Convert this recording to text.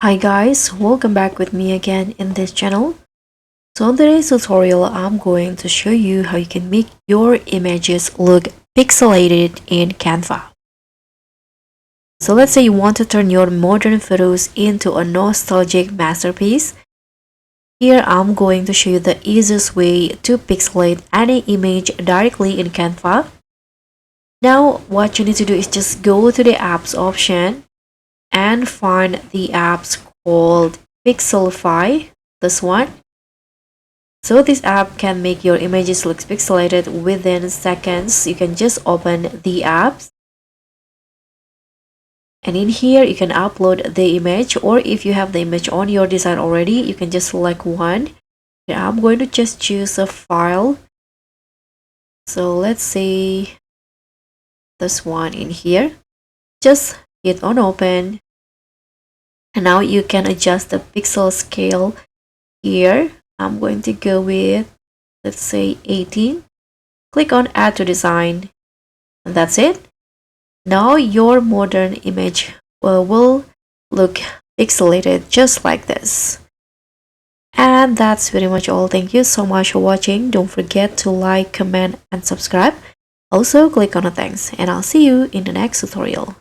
Hi guys, welcome back with me again in this channel. So in today's tutorial, I'm going to show you how you can make your images look pixelated in Canva. So let's say you want to turn your modern photos into a nostalgic masterpiece. Here I'm going to show you the easiest way to pixelate any image directly in Canva. Now what you need to do is just go to the apps option and find the apps called Pixelate, this one. So this app can make your images look pixelated within seconds. You can just open the apps, and in here you can upload the image, or if you have the image on your design already, you can just select one. And I'm going to just choose a file. So let's say this one in here. Just hit on open, and now you can adjust the pixel scale here. I'm going to go with, let's say, 18. Click on add to design, and that's it. Now your modern image will look pixelated just like this. And that's pretty much all. Thank you so much for watching. Don't forget to like, comment, and subscribe. Also click on the thanks, and I'll see you in the next tutorial.